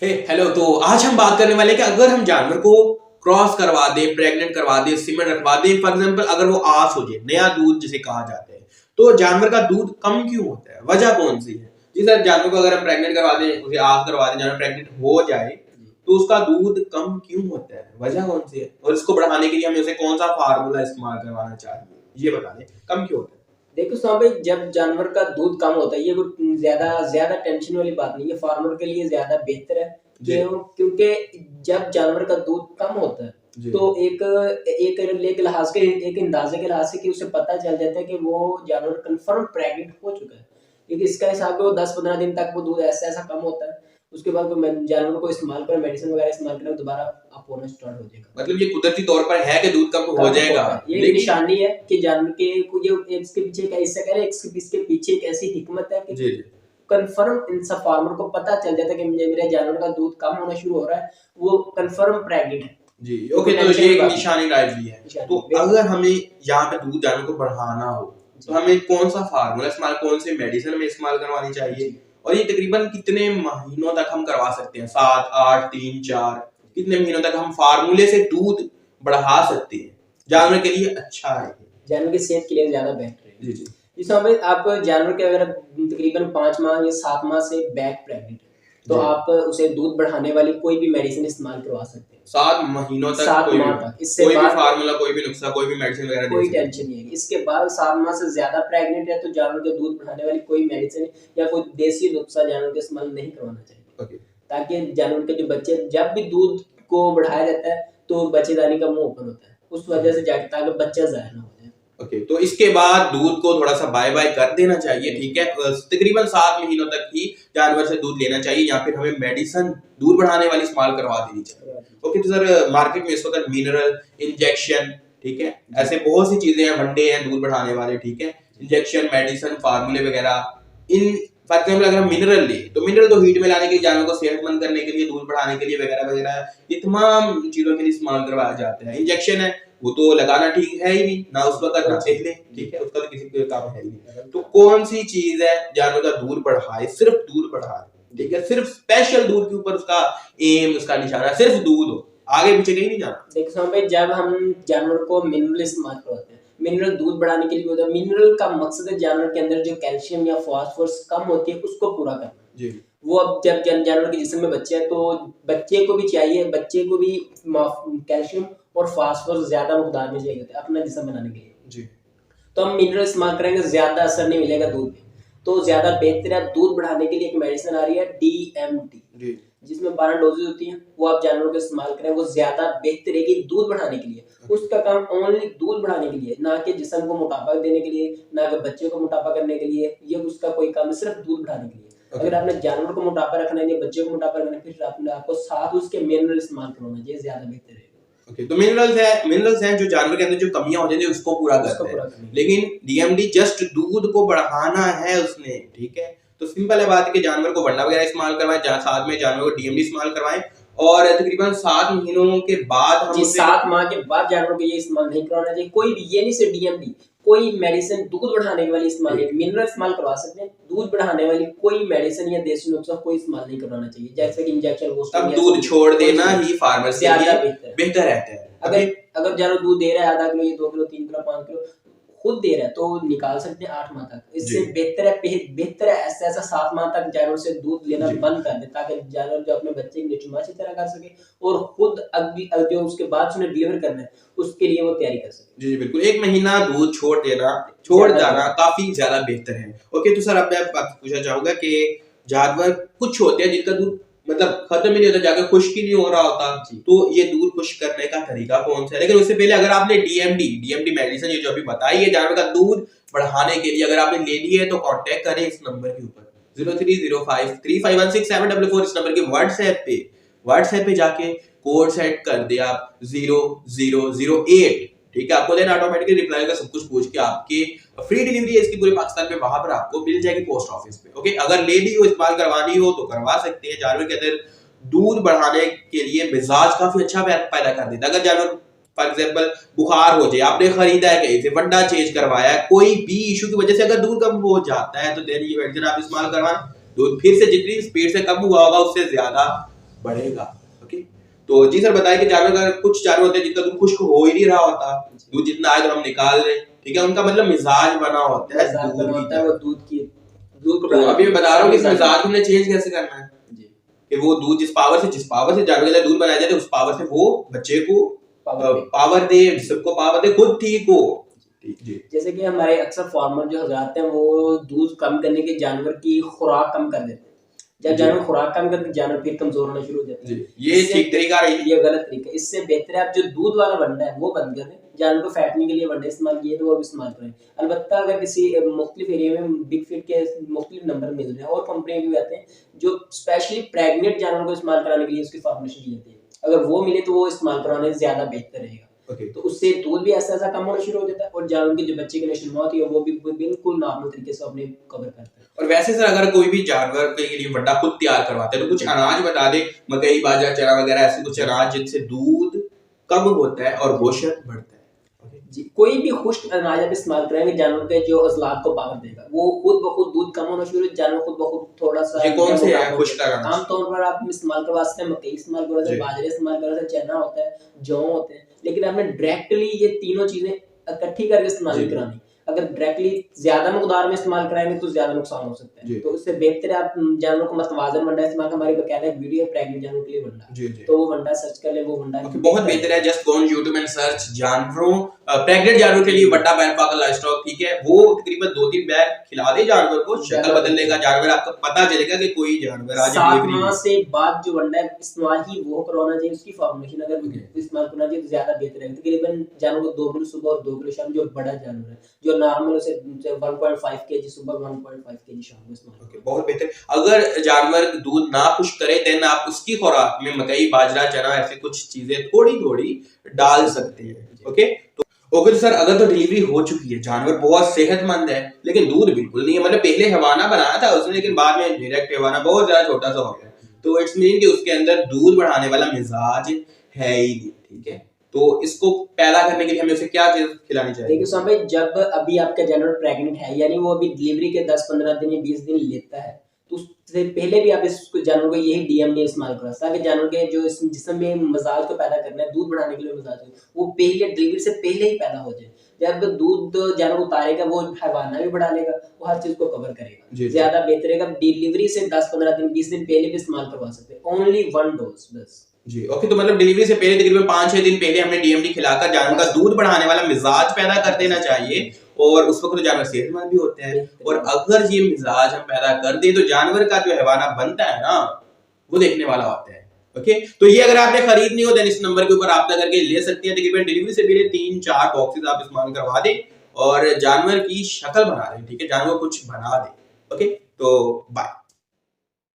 Hello. तो आज हम बात करने वाले हैं कि अगर हम जानवर को क्रॉस करवा दे, प्रेग्नेंट करवा दे, सीमेन रखवा दे, फॉर एग्जांपल अगर वो आस हो जाए, नया दूध जिसे कहा जाता है, तो जानवर का दूध कम क्यों होता है? वजह कौन सी है? जी सर, जानवर को अगर हम प्रेग्नेंट करवा दें, उसे आस करवा दें, जानवर प्रेग्नेंट हो जाए तो उसका दूध कम क्यों होता है? वजह कौन सी है? और इसको बढ़ाने के लिए हमें उसे कौन सा फार्मूला इस्तेमाल करवाना चाहिए, ये बता दें। कम क्यों होता है? देखो साहब भाई, जब जानवर का दूध कम होता है ये कोई ज्यादा ज्यादा टेंशन वाली बात नहीं है। फार्मर के लिए ज्यादा बेहतर है क्योंकि जब जानवर का दूध कम होता है तो एक लिहाज के एक अंदाजे के लिहाज से कि उसे पता चल जाता है कि वो जानवर कंफर्म प्रेग्नेंट हो चुका है। क्योंकि इसका हिसाब वो 10-15 दिन तक वो दूध ऐसा ऐसा कम होता है, उसके बाद जानवर को इस्तेमाल करें, मेडिसिन वगैरह इस्तेमाल करें, दोबारा अप होना स्टार्ट हो जाएगा। मतलब ये कुदरती तौर पर है कि दूध कम हो जाएगा। ये निशानी है कि जानवर के ये इसके पीछे का हिस्सा कह रहे हैं, इसके पीछे एक ऐसी हिकमत है कि कंफर्म इन सब फार्मर को पता चल जाता है कि मेरे जानवर का दूध कम होना शुरू हो रहा है, वो कंफर्म प्रेग्नेंट है जी। ओके, तो ये एक निशानी टाइप है। तो अगर हमें यहाँ पे दूध जानवर को बढ़ाना हो तो हमें कौन सा फार्मूला इस्तेमाल, कौन से मेडिसिन में इस्तेमाल करवानी चाहिए, और ये तकरीबन कितने महीनों तक हम करवा सकते हैं? 7, 8, 3, 4 कितने महीनों तक हम फार्मूले से दूध बढ़ा सकते हैं? जानवर के लिए अच्छा है, जानवर की सेहत के लिए ज्यादा बेहतर है। जी जी। इस समय आप जानवर के अगर तकरीबन 5 माह या 7 माह से बैक प्रेग्नेंट तो आप उसे दूध बढ़ाने वाली कोई भी मेडिसिन इस्तेमाल करवा सकते हैं 7 महीनों तक, 7 माह तक। इससे कोई भी फार्मूला, कोई भी नुस्खा, कोई भी मेडिसिन वगैरह कोई टेंशन नहीं है। इसके बाद 7 माह से ज्यादा प्रेग्नेंट है तो जानवर के दूध बढ़ाने वाली कोई मेडिसिन या कोई देसी नुस्खा जानवर के इस्तेमाल नहीं करवाना चाहिए, ताकि जानवर के जो बच्चे, जब भी दूध को बढ़ाया जाता है तो बच्चेदानी का मुंह ओपन होता है, उस वजह से जाके ताकि बच्चा जाया ना हो जाए। ओके, तो इसके बाद दूध को थोड़ा सा बाय बाय कर देना चाहिए, ठीक है। तकरीबन 7 महीनों तक ही जानवर से दूध लेना चाहिए, या फिर हमें मेडिसिन दूध बढ़ाने वाली इस्तेमाल करवा देनी चाहिए। ओके, तो सर मार्केट में इस वक्त मिनरल इंजेक्शन, ठीक है, ऐसे बहुत सी चीजें हैं, वनडे हैं दूध बढ़ाने वाले, ठीक है, इंजेक्शन, मेडिसिन, फार्मूले वगैरह। इन फॉर एग्जाम्पल अगर हम मिनरल ले तो मिनरल तो हीट में लाने के लिए, जानवर को सेहतमंद करने के लिए, दूध बढ़ाने के लिए वगैरह वगैरह, ये तमाम चीजों के लिए इस्तेमाल करवाया जाता है। इंजेक्शन है वो तो लगाना ठीक है ही नहीं, ना उस वक्त ना पहले, ठीक है, उसका तो किसी को काम है ही नहीं। तो कौन सी चीज है जानवर का दूध बढ़ाए, सिर्फ दूध बढ़ाए, ठीक है, सिर्फ स्पेशल दूध के ऊपर उसका एम, उसका निशाना सिर्फ दूध हो, आगे पीछे कहीं नहीं जाना। देखो भाई, जब हम जानवर को मिनरल इस्तेमाल करवाते हैं, मिनरल दूध बढ़ाने के लिए होता है। मिनरल का मकसद है जानवर के अंदर जो कैल्शियम या फास्फोरस कम होती है उसको पूरा करना जी। वो अब जब जानवर के जिस्म में बच्चे हैं तो बच्चे को भी चाहिए, बच्चे को भी कैल्शियम और फास्फोरस ज्यादा मकदार में चाहिए होता है अपना जिस्म बनाने के लिए जी। तो हम मिनरल इस्तेमाल करेंगे, ज्यादा असर नहीं मिलेगा दूध में, तो ज्यादा बेहतर है। दूध बढ़ाने के लिए एक मेडिसिन आ रही है DMT, जिसमें 12 डोजेज होती हैं, वो आप जानवरों को इस्तेमाल करें, वो ज्यादा बेहतर है कि दूध बढ़ाने के लिए। उसका काम ओनली दूध बढ़ाने के लिए, ना कि जिस्म को मोटापा देने के लिए, ना कि बच्चे को मोटापा करने के लिए, ये उसका कोई काम है, सिर्फ दूध बढ़ाने के लिए। अगर आपने जानवर को मोटापा रखना है या बच्चे को मोटापा रखना है, फिर आपको साथ उसके मिनरल इस्तेमाल करना चाहिए, ज्यादा बेहतर है। ओके, तो मिनरल्स हैं जो जानवर के अंदर जो कमियां हो जाती है उसको पूरा करते हैं, लेकिन DMT जस्ट दूध को बढ़ाना है उसने, ठीक है। तो सिंपल है बात कि जानवर को वंडा वगैरह इस्तेमाल करवाएं, साथ में जानवर को DMT इस्तेमाल करवाएं, और तकरीबन 7 महीनों के बाद हम 7 माह के बाद जानवर को ये इस्तेमाल नहीं करवाना चाहिए। कोई भी, ये नहीं सिर्फ DMT, कोई मेडिसिन दूध बढ़ाने वाली इस्तेमाल नहीं, मिनरल इस्तेमाल करवा सकते हैं, दूध बढ़ाने वाली कोई मेडिसिन या देसी नुस्खा कोई इस्तेमाल नहीं करवाना चाहिए, जैसे कि इंजेक्शन। तब दूध छोड़ देना ही फार्मर से बेहतर रहता है। अगर जानवर दूध दे रहा है 0.5 किलो, 2 किलो, 3 किलो, 5 किलो खुद दे रहा है तो निकाल सकते हैं 8 माह तक। इससे बेहतर है ऐसा 7 माह तक जानवर से दूध लेना बंद कर दे, ताकि जानवर जो अपने बच्चे की निचुमाची तरह कर सके और खुद जो उसके बाद उसने डिलीवर करना है उसके लिए वो तैयारी कर सके। जी बिल्कुल, 1 महीना दूध छोड़ जाना काफी ज्यादा बेहतर है। ओके, तो सर अब मैं बात पूछना चाहूंगा कि जानवर कुछ होते हैं जिनका दूध मतलब खत्म ही नहीं होता, जाकर खुश्क ही नहीं हो रहा होता, तो ये दूध खुश्क करने का तरीका कौन सा है? लेकिन उससे पहले अगर आपने DMT मेडिसिन ये जो अभी बताई है जानवर का दूध बढ़ाने के लिए, अगर आपने ले ली है तो कांटेक्ट करें इस नंबर के ऊपर 030535167444, इस नंबर के व्हाट्सएप पे जाके कोड सेट कर दे आप 0008, ठीक है। आपको देन ऑटोमेटिकली रिप्लाई का सब कुछ पूछ के आपके फ्री डिलीवरी है इसकी पूरे पाकिस्तान में, वहां पर आपको मिल जाएगी पोस्ट ऑफिस पे। ओके, अगर ले ली हो, इस्तेमाल करवानी हो तो करवा सकते हैं। जानवर के अंदर दूध बढ़ाने के लिए मिजाज काफी अच्छा पैदा कर देता है। अगर जानवर फॉर एग्जांपल बुखार हो जाए, आपने खरीदा है कहीं से, वंडा चेंज करवाया है, कोई भी इशू की वजह से अगर दूध कम हो जाता है तो देन ये मेडिसिन आप इस्तेमाल करवाएं, दूध फिर से जितनी स्पीड से कम हुआ होगा उससे ज्यादा बढ़ेगा। ओके, तो जी सर बताइए कि जानवर का कुछ जानवर होते हैं जिनका दूध खुश्क हो ही नहीं रहा होता, दूध जितना आए तो हम निकाल रहे, ठीक है, उनका मतलब मिजाज बना होता है दूध की तरह। वो दूध को तो अभी मैं बता रहा हूँ कि इस मिजाज को हमने चेंज कैसे करना है जी, कि वो दूध जिस पावर से जानवर के लिए दूध बनाया जाता है उस पावर से वो बच्चे को पावर दे, सबको पावर दे, खुद ठीक हो। जी, जैसे कि हमारे अक्सर फार्मर जो हजरात हैं वो दूध कम करने के जानवर की खुराक कम कर देते हैं। जब जानवर खुराक कम करते जानवर फिर कमजोर होना शुरू हो जाता है। ये ठीक तरीका नहीं, ये गलत तरीका। इससे बेहतर है आप जो दूध वाला वंडा है वो बंद कर दें, जानवर को फैटने के लिए वंडे इस्तेमाल किए तो वो भी इस्तेमाल करें। अलबत्ता अगर किसी मुख्तलिफ एरिया में बिग फीड के मुख्तलिफ नंबर मिल रहे हैं और कंपनी भी आते हैं जो स्पेशली प्रेग्नेंट जानवर को इस्तेमाल कराने के लिए उसकी फॉर्मुलेशन की जाती है, अगर वो मिले तो वो इस्तेमाल कराने से ज्यादा बेहतर रहेगा। तो उससे दूध भी ऐसा कम होना शुरू हो जाता है और जानवर की जो बच्चे की नस्ल होती है वो भी बिल्कुल नॉर्मल तरीके से अपने कवर करता है। और वैसे सर अगर कोई भी जानवर के लिए वड्डा खुद तैयार करवाते हैं तो कुछ अनाज बता दे, मकई, बाजरा, चना वगैरह ऐसे कुछ अनाज जिनसे दूध कम होता है और गोश्त बढ़ता है। जी, कोई भी खुश्क अनाज आप इस्तेमाल करेंगे जानवर के जो अज़लात को पावर देगा, वो खुद ब खुद दूध कम होना शुरू, जानवर खुद ब खुद थोड़ा सा। ये कौन से है खुश्क अनाज? आमतौर पर आप इस्तेमाल करवा सकते हैं, मकई इस्तेमाल करवा सकते हैं, बाजरे इस्तेमाल करवा सकते हैं, चना होता है, जौ होते हैं, लेकिन आपने डायरेक्टली ये तीनों चीजें इकट्ठी करके इस्तेमाल नहीं करानी। अगर डायरेक्टली ज्यादा मकदार में इस्तेमाल कराएंगे तो ज्यादा नुकसान हो सकता है। तो उससे बेहतर है आप जानवरों को मतवाजन वंडा इस्तेमाल, हमारी बकायदा एक वीडियो है प्रेग्नेंट जानवरों के लिए वंडा, तो वो वंडा सर्च कर ले, वो वंडा बहुत बेहतर है। Just go on YouTube and search जानवरों प्रेग्नेंट जानवर के लिए वड्डा बैरफाकल लाइवस्टॉक, ठीक है, वो तकरीबन 2-3 बैग खिला दे जानवर को, शक्ल बदल देगा जानवर, आपको पता चलेगा कि कोई जानवर आज 7 माह से बाद जो वंडा है इस्तेमाल ही वो करवाना चाहिए, उसकी फॉर्मुलेशन अगर इस्तेमाल करना चाहिए तो ज्यादा बेहतर है। तकरीबन जानवर को 2 किलो सुबह और 2 किलो शाम, जो बड़ा जानवर है, जो नॉर्मल उसे 1.5 केजी सुबह 1.5 केजी शाम को इस्तेमाल। बहुत बेहतर। अगर जानवर दूध ना खुश्क करे देन आप उसकी खुराक में मकई, बाजरा, चना ऐसे कुछ चीजें थोड़ी डाल सकते हैं। ओके, तो सर अगर तो डिलीवरी हो चुकी है, जानवर बहुत सेहतमंद है लेकिन दूध बिल्कुल नहीं है, मतलब पहले हवाना बनाया था उसने लेकिन बाद में डायरेक्ट हवाना बहुत ज्यादा छोटा सा हो गया, तो इट्स मीन कि उसके अंदर दूध बढ़ाने वाला मिजाज है ही नहीं, ठीक है, तो इसको पैदा करने के लिए हमें उसे क्या चीज खिलानी चाहिए? देखिए साहब भाई, जब अभी आपका जानवर प्रेग्नेंट है यानी वो अभी डिलीवरी के 10-15 दिन या 20 दिन लेता है, तो उससे पहले भी आप इस जानवर को यही डीएमडी इस्तेमाल करा ताकि जानवर के जो जिस्म में मजाज को पैदा करना है, दूध बढ़ाने के लिए मजाज वो पहले डिलीवरी से पहले ही पैदा हो जाए। जब दूध जानवर उतारेगा वो हवाना भी बढ़ा लेगा, वो हर चीज को कवर करेगा, ज्यादा बेहतर रहेगा। डिलीवरी से 10-15 दिन 20 दिन पहले भी इस्तेमाल करवा सकते हैं, ओनली 1 डोज बस। जी ओके, तो मतलब डिलीवरी से पहले तकरीबन 5-6 दिन पहले हमने डीएमडी खिलाकर जानवर का दूध बढ़ाने वाला मिजाज पैदा कर देना चाहिए, और उस वक्त तो जानवर सेहतमंद भी होते हैं। और अगर ये मिजाज हम पैदा कर दें तो जानवर का जो हैवाना बनता है ना वो देखने वाला होता है। ओके, तो ये अगर आपने खरीदनी हो तो इस नंबर के ऊपर रब्ता करके ले सकते हैं। तकरीबन डिलीवरी से पहले 3-4 बॉक्सेस आप इस्तेमाल करवा दें और जानवर की शक्ल बना दें, ठीक है, जानवर कुछ बना दें। ओके, तो बाय।